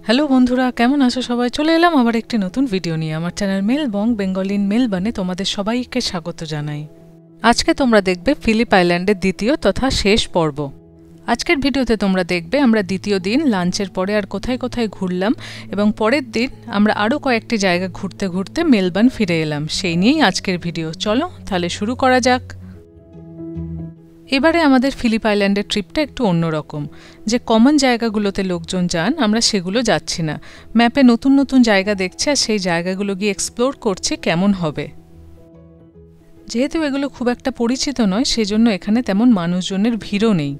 Hello বন্ধুরা, কেমন আছো সবাই? চলে এলাম আবার একটি নতুন ভিডিও নিয়ে। আমার চ্যানেল মেলবং বেঙ্গলি ইন মেলবার্নে তোমাদের সবাইকে স্বাগত জানাই। আজকে তোমরা দেখবে ফিলিপ আইল্যান্ডের দ্বিতীয় তথা শেষ পর্ব। আজকের ভিডিওতে তোমরা দেখবে আমরা দ্বিতীয় দিন লাঞ্চের পরে আর কোথায় কোথায় ঘুরলাম এবং পরের দিন আমরা আরও কয়েকটি জায়গা ঘুরতে ঘুরতে মেলবার্ন ফিরে এলাম। সেই নিয়েই আজকের ভিডিও। চলো তাহলে শুরু করা যাক। এবারে আমাদের ফিলিপ আইল্যান্ডের ট্রিপটা একটু অন্যরকম। যে কমন জায়গাগুলোতে লোকজন যান আমরা সেগুলো যাচ্ছি না। ম্যাপে নতুন নতুন জায়গা দেখছি আর সেই জায়গাগুলো গিয়ে এক্সপ্লোর করছি কেমন হবে। যেহেতু এগুলো খুব একটা পরিচিত নয় সেজন্য এখানে তেমন মানুষজনের ভিড়ও নেই।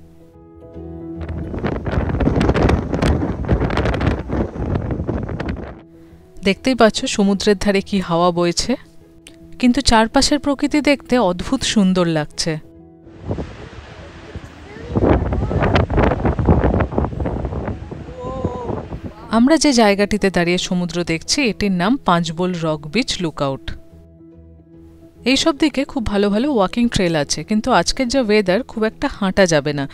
দেখতেই পাচ্ছ সমুদ্রের ধারে কি হাওয়া বইছে, কিন্তু চারপাশের প্রকৃতি দেখতে অদ্ভুত সুন্দর লাগছে। আমরা যে জায়গাটিতে দাঁড়িয়ে সমুদ্র দেখছি এটির নাম পাঁচবোল রক বিচ লুকআউট। এইসব দিকে খুব ভালো ভালো ওয়াকিং ট্রেল আছে, কিন্তু আজকের যে ওয়েদার খুব একটা হাঁটা যাবে না,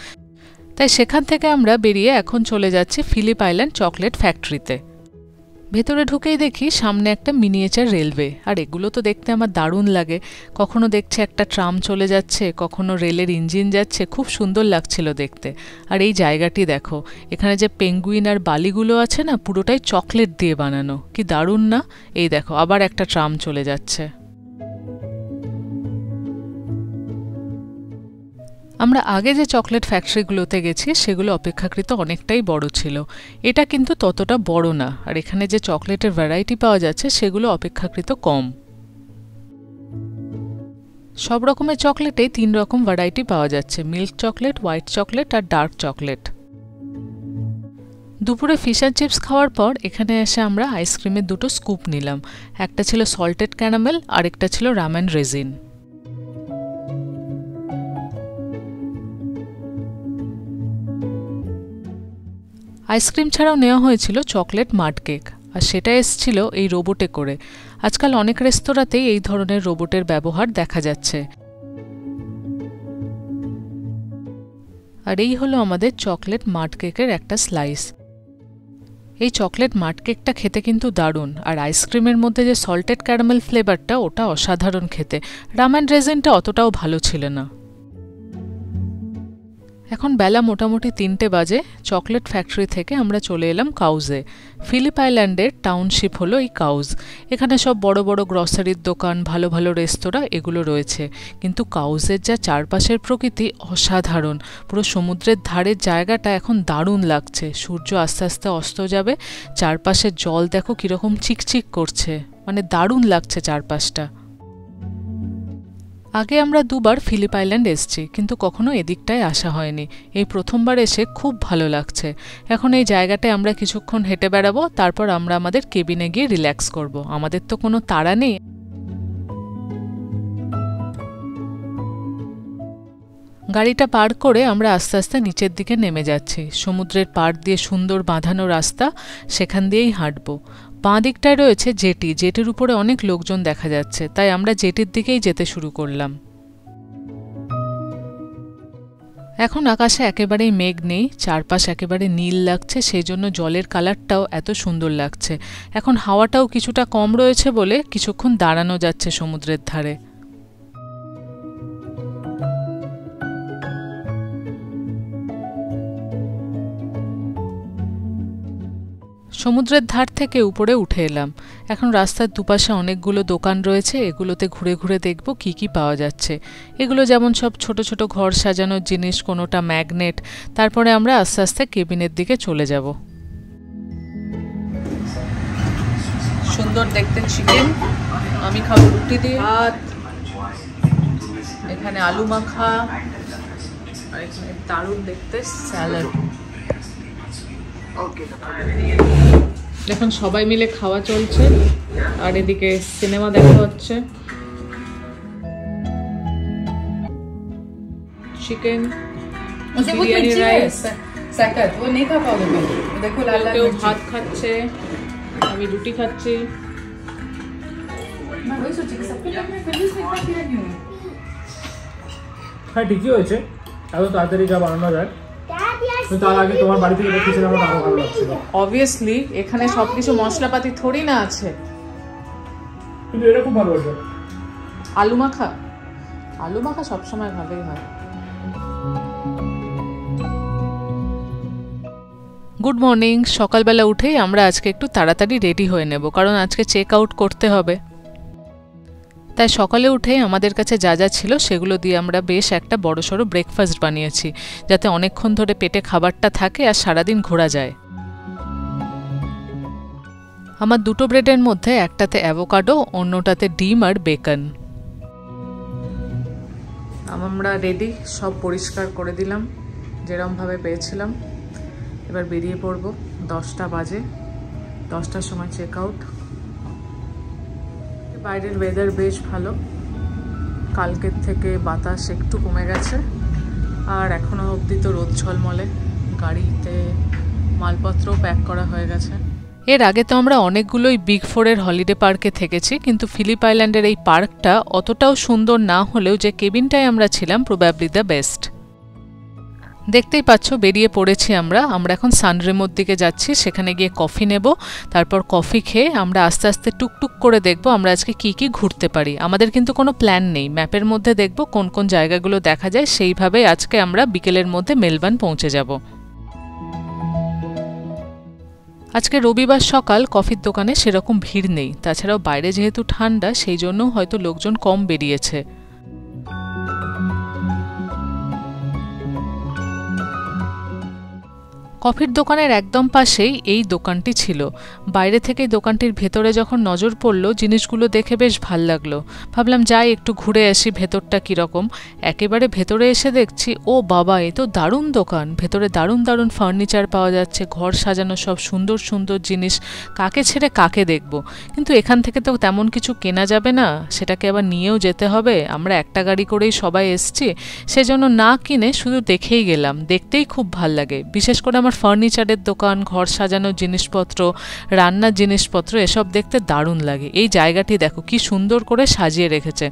তাই সেখান থেকে আমরা বেরিয়ে এখন চলে যাচ্ছি ফিলিপ আইল্যান্ড চকলেট ফ্যাক্টরিতে। ভেতরে ঢুকেই দেখি সামনে একটা মিনিয়েচার রেলওয়ে, আর এগুলো তো দেখতে আমার দারুণ লাগে। কখনো দেখছে একটা ট্রাম চলে যাচ্ছে, কখনো রেলের ইঞ্জিন যাচ্ছে, খুব সুন্দর লাগছিল দেখতে। আর এই জায়গাটি দেখো, এখানে যে পেঙ্গুইন আর বালিগুলো আছে না, পুরোটাই চকলেট দিয়ে বানানো। কি দারুণ না? এই দেখো আবার একটা ট্রাম চলে যাচ্ছে। আমরা আগে যে চকলেট ফ্যাক্টরিগুলোতে গেছি সেগুলো অপেক্ষাকৃত অনেকটাই বড় ছিল, এটা কিন্তু ততটা বড় না। আর এখানে যে চকলেটের ভ্যারাইটি পাওয়া যাচ্ছে সেগুলো অপেক্ষাকৃত কম। সব রকমের চকলেটেই 3 রকম ভ্যারাইটি পাওয়া যাচ্ছে: মিল্ক চকলেট, হোয়াইট চকলেট আর ডার্ক চকলেট। দুপুরে ফিশ অ্যান্ড চিপস খাওয়ার পর এখানে এসে আমরা আইসক্রিমের 2টো স্কুপ নিলাম। একটা ছিল সল্টেড ক্যারামেল আর একটা ছিল রামেন রেজিন। আইসক্রিম ছাড়াও নেওয়া হয়েছিল চকলেট মাড কেক, আর সেটা এসেছিল এই রোবটে করে। আজকাল অনেক রেস্তোরাঁতেই এই ধরনের রোবটের ব্যবহার দেখা যাচ্ছে। আর এই হলো আমাদের চকলেট মাড কেকের একটা স্লাইস। এই চকলেট মাড কেকটা খেতে কিন্তু দারুণ, আর আইসক্রিমের মধ্যে যে সল্টেড ক্যারামেল ফ্লেভারটা ওটা অসাধারণ খেতে। রামেন রেজিনটা অতটাও ভালো ছিল না। এখন বেলা মোটামুটি 3টে বাজে। চকলেট ফ্যাক্টরি থেকে আমরা চলে এলাম কাউজে। ফিলিপ আইল্যান্ডের টাউনশিপ হলো এই কাউজ। এখানে সব বড় বড় গ্রসারির দোকান, ভালো ভালো রেস্তোরাঁ এগুলো রয়েছে। কিন্তু কাউজের যা চারপাশের প্রকৃতি অসাধারণ। পুরো সমুদ্রের ধারের জায়গাটা এখন দারুণ লাগছে। সূর্য আস্তে আস্তে অস্ত যাবে, চারপাশের জল দেখো কীরকম চিকচিক করছে, মানে দারুণ লাগছে চারপাশটা। আগে আমরা 2বার ফিলিপ আইল্যান্ড এসেছি, কিন্তু কখনো এদিকটায় আসা হয়নি। এই প্রথমবার এসে খুব ভালো লাগছে। এখন এই জায়গাটায় আমরা কিছুক্ষণ হেঁটে বেড়াবো, তারপর আমরা আমাদের কেবিনে গিয়ে রিল্যাক্স করব। আমাদের তো কোনো তাড়া নেই। গাড়িটা পার্ক করে আমরা আস্তে আস্তে নিচের দিকে নেমে যাচ্ছি। সমুদ্রের পাড় দিয়ে সুন্দর বাঁধানো রাস্তা, সেখান দিয়েই হাঁটবো। বাঁ দিকটায় রয়েছে জেটি, জেটির উপরে অনেক লোকজন দেখা যাচ্ছে, তাই আমরা জেটির দিকেই যেতে শুরু করলাম। এখন আকাশে একেবারেই মেঘ নেই, চারপাশ একেবারে নীল লাগছে, সেই জন্য জলের কালারটাও এত সুন্দর লাগছে। এখন হাওয়াটাও কিছুটা কম রয়েছে বলে কিছুক্ষণ দাঁড়ানো যাচ্ছে সমুদ্রের ধারে। সমুদ্রের ধার থেকে উপরে উঠে এলাম। এখন রাস্তার দুপাশে অনেকগুলো দোকান রয়েছে, এগুলোতে ঘুরে ঘুরে দেখব কি কি পাওয়া যাচ্ছে। এগুলো যেমন সব ছোট ছোট ঘর সাজানোর জিনিস, কোনোটা ম্যাগনেট। তারপরে আমরা আস্তে আস্তে কেবিনের দিকে চলে যাব। সুন্দর দেখতে চিকেন, আমি খাবো রুটি দিয়ে ভাত। এখানে আলু মাখা, আর এখানে দারুণ দেখতে স্যালাড। এখন সবাই মিলে খাওয়া চলছে, আর এদিকে সিনেমা দেখা হচ্ছে। Chicken, biryani, rice. কেউ ভাত খাচ্ছে, আমি রুটি খাচ্ছি। হ্যাঁ ঠিকই হয়েছে, এত তাড়াতাড়ি যা বানানো যায়। তার আগে তোমার বাড়ি থেকে দেখেছিলাম, আমার আরো ভালো লাগছিল। অবভিয়াসলি এখানে সবকিছু মশলাপাতি থোড়ি না আছে, কিন্তু এটা খুব ভালো হয়েছে। আলু মাখা সবসময় ভালোই হয়। Good morning. সকালবেলা উঠেই আমরা আজকে একটু তাড়াতাড়ি রেডি হয়ে নেব, কারণ আজকে চেক আউট করতে হবে। তাই সকালে উঠেই আমাদের কাছে যা যা ছিল সেগুলো দিয়ে আমরা বেশ একটা বড়সড় ব্রেকফাস্ট বানিয়েছি, যাতে অনেকক্ষণ ধরে পেটে খাবারটা থাকে আর সারাদিন ঘোরা যায়। আমার দুটো ব্রেডের মধ্যে একটাতে অ্যাভোকাডো, অন্যটাতে ডিম আর বেকন। আমরা রেডি, সব পরিষ্কার করে দিলাম যেরমভাবে পেয়েছিলাম। এবার বেরিয়ে পড়ব। 10টা বাজে, 10টার সময় চেক আউট। বাইরের ওয়েদার বেশ ভালো, কালকের থেকে বাতাস একটু কমে গেছে, আর এখনও অবধি তো রোদ ঝলমলে। গাড়িতে মালপত্র প্যাক করা হয়ে গেছে। এর আগে তো আমরা অনেকগুলোই বিগ ফোরের হলিডে পার্কে থেকেছি, কিন্তু ফিলিপ আইল্যান্ডের এই পার্কটা অতটাও সুন্দর না হলেও যে কেবিনটায় আমরা ছিলাম প্রবাবলি দ্য বেস্ট। দেখতেই পাচ্ছ বেরিয়ে পড়েছি আমরা এখন সানরেমোর দিকে যাচ্ছি। সেখানে গিয়ে কফি নেব, তারপর কফি খেয়ে আমরা আস্তে আস্তে টুকটুক করে দেখব আমরা আজকে কি কি ঘুরতে পারি। আমাদের কিন্তু কোনো প্ল্যান নেই, ম্যাপের মধ্যে দেখব কোন কোন জায়গাগুলো দেখা যায়, সেইভাবেই আজকে আমরা বিকেলের মধ্যে মেলবার্ন পৌঁছে যাব। আজকে রবিবার সকাল, কফির দোকানে সেরকম ভিড় নেই, তাছাড়াও বাইরে যেহেতু ঠান্ডা সেই জন্য হয়তো লোকজন কম বেরিয়েছে। কফির দোকানের একদম পাশেই এই দোকানটি ছিল। বাইরে থেকে দোকানটির ভেতরে যখন নজর পড়ল, জিনিসগুলো দেখে বেশ ভাল লাগলো। ভাবলাম যাই একটু ঘুরে আসি ভেতরটা কীরকম। একেবারে ভেতরে এসে দেখছি, ও বাবা, এ তো দারুণ দোকান। ভেতরে দারুণ দারুণ ফার্নিচার পাওয়া যাচ্ছে, ঘর সাজানো সব সুন্দর সুন্দর জিনিস। কাকে ছেড়ে কাকে দেখব, কিন্তু এখান থেকে তো তেমন কিছু কেনা যাবে না, সেটাকে আবার নিয়েও যেতে হবে। আমরা একটা গাড়ি করেই সবাই এসছি, সেজন্য না কিনে শুধু দেখেই গেলাম। দেখতেই খুব ভাল লাগে, বিশেষ করে আমার ফার্নিচারের দোকান, ঘর সাজানোর জিনিসপত্র, রান্নার জিনিসপত্র, এসব দেখতে দারুণ লাগে। এই জায়গাটি দেখো কি সুন্দর করে সাজিয়ে রেখেছে,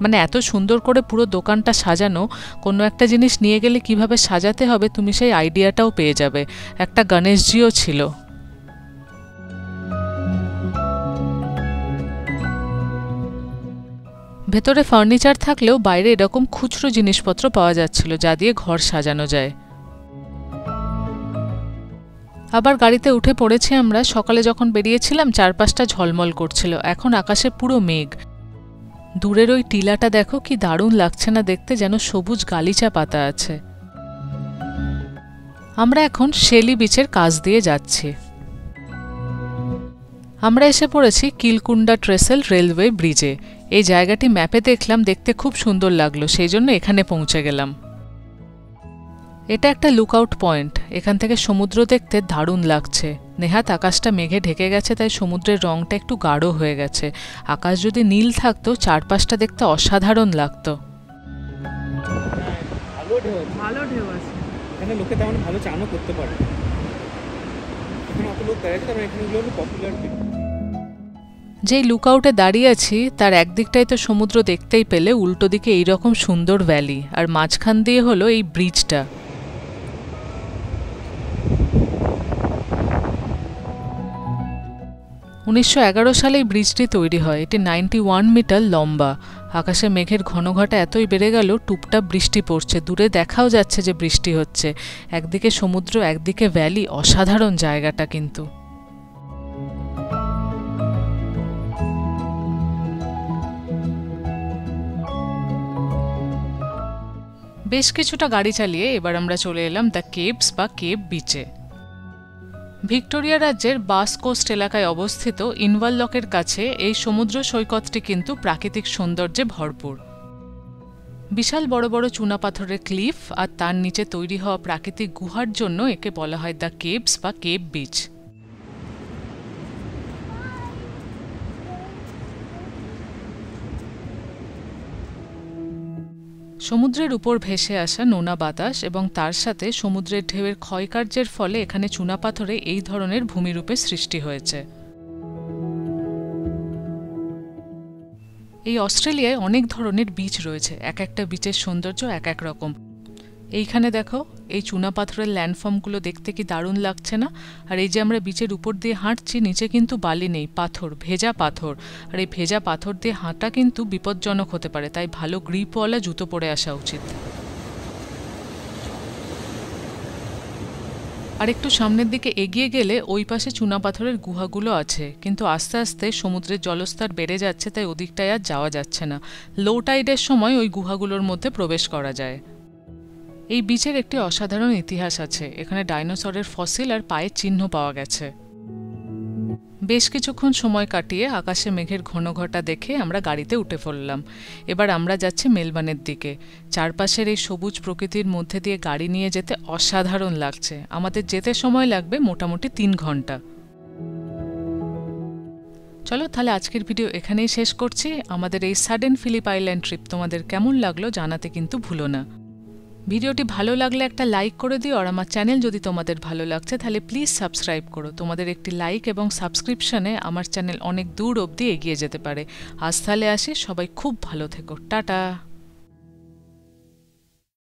মানে এত সুন্দর করে পুরো দোকানটা সাজানো। কোনো একটা জিনিস নিয়ে গেলে কিভাবে সাজাতে হবে তুমি সেই আইডিয়াটাও পেয়ে যাবে। একটা গণেশজিও ছিল। ভেতরে ফার্নিচার থাকলেও বাইরে এরকম খুচরো জিনিসপত্র পাওয়া যাচ্ছিল, যা দিয়ে ঘর সাজানো যায়। আবার গাড়িতে উঠে পড়েছি আমরা। সকালে যখন বেরিয়েছিলাম চারপাশটা ঝলমল করছিল, এখন আকাশে পুরো মেঘ। দূরের ওই টিলাটা দেখো কি দারুণ লাগছে না দেখতে, যেন সবুজ গালিচা পাতা আছে। আমরা এখন শেলি বিচের কাছ দিয়ে যাচ্ছি। আমরা এসে পড়েছি কিলকুন্ডা ট্রেসেল রেলওয়ে ব্রিজে। এই জায়গাটি ম্যাপে দেখলাম, দেখতে খুব সুন্দর লাগলো, সেই জন্য এখানে পৌঁছে গেলাম। এটা একটা লুকআউট পয়েন্ট, এখান থেকে সমুদ্র দেখতে দারুণ লাগছে। নেহাত আকাশটা মেঘে ঢেকে গেছে, তাই সমুদ্রের রংটা একটু গাঢ় হয়ে গেছে। আকাশ যদি নীল থাকতো চারপাশটা দেখতে অসাধারণ লাগতো। ভালো ঢেউ আছে এখানে, লোকে তেমন ভালো চানও করতে পারে। এখানে অত লোক দাঁড়িয়ে আছে, কারণ এখানে হলো পপুলার। যেই লুকআউটে দাঁড়িয়ে আছি তার একদিকটাই তো সমুদ্র দেখতেই পেলে, উল্টো দিকে এইরকম সুন্দর ভ্যালি, আর মাঝখান দিয়ে হলো এই ব্রিজটা। 1911 সালে এই ব্রিজটি তৈরি হয়। এটি 91 মিটার লম্বা। আকাশে মেঘের ঘনঘটা এতই বেড়ে গেল, টুপটাপ বৃষ্টি পড়ছে, দূরে দেখাও যাচ্ছে যে বৃষ্টি হচ্ছে। একদিকে সমুদ্র, একদিকে ভ্যালি, অসাধারণ জায়গাটা কিন্তু। বেশ কিছুটা গাড়ি চালিয়ে এবার আমরা চলে এলাম দ্য কেভস বা কেভ বিচে। ভিক্টোরিয়া রাজ্যের বাস কোস্ট এলাকায় অবস্থিত ইনভারলকের কাছে এই সমুদ্র সৈকতটি কিন্তু প্রাকৃতিক সৌন্দর্যে ভরপুর। বিশাল বড় বড় চুনাপাথরের ক্লিফ আর তার নিচে তৈরি হওয়া প্রাকৃতিক গুহার জন্য একে বলা হয় দ্য কেভস বা কেভ বিচ। সমুদ্রের উপর ভেসে আসা নোনা বাতাস এবং তার সাথে সমুদ্রের ঢেউয়ের ক্ষয়কার্যের ফলে এখানে চুনাপাথরে এই ধরনের ভূমিরূপে সৃষ্টি হয়েছে। এই অস্ট্রেলিয়ায় অনেক ধরনের বিচ রয়েছে, এক একটা বিচের সৌন্দর্য এক এক রকম। এইখানে দেখো এই চুনা পাথরের ল্যান্ডফর্মগুলো দেখতে কি দারুণ লাগছে না? আর এই যে আমরা বিচের উপর দিয়ে হাঁটছি, নিচে কিন্তু বালি নেই, পাথর, ভেজা পাথর। আর এই ভেজা পাথর দিয়ে হাঁটা কিন্তু বিপজ্জনক হতে পারে, তাই ভালো গ্রিপওয়ালা জুতো পরে আসা উচিত। আর একটু সামনের দিকে এগিয়ে গেলে ওই পাশে চুনা পাথরের গুহাগুলো আছে, কিন্তু আস্তে আস্তে সমুদ্রের জলস্তর বেড়ে যাচ্ছে, তাই ওদিকটায় আর যাওয়া যাচ্ছে না। লো টাইডের সময় ওই গুহাগুলোর মধ্যে প্রবেশ করা যায়। এই বিচের একটি অসাধারণ ইতিহাস আছে। এখানে ডাইনোসরের ফসিল আর পায়ের চিহ্ন পাওয়া গেছে। বেশ কিছুক্ষণ সময় কাটিয়ে আকাশে মেঘের ঘন ঘটা দেখে আমরা গাড়িতে উঠে পড়লাম। এবার আমরা যাচ্ছি মেলবার্নের দিকে। চারপাশের এই সবুজ প্রকৃতির মধ্যে দিয়ে গাড়ি নিয়ে যেতে অসাধারণ লাগছে। আমাদের যেতে সময় লাগবে মোটামুটি 3 ঘন্টা। চলো তাহলে আজকের ভিডিও এখানেই শেষ করছি। আমাদের এই সাডেন ফিলিপ আইল্যান্ড ট্রিপ তোমাদের কেমন লাগলো জানাতে কিন্তু ভুলো না। ভিডিওটি ভালো লাগলে একটা লাইক করে দিও, আর আমার চ্যানেল যদি তোমাদের ভালো লাগছে তাহলে প্লিজ সাবস্ক্রাইব করো। তোমাদের একটি লাইক এবং সাবস্ক্রিপশনে আমার চ্যানেল অনেক দূর অবধি এগিয়ে যেতে পারে। আজ তাহলে আসি, সবাই খুব ভালো থেকো, টাটা।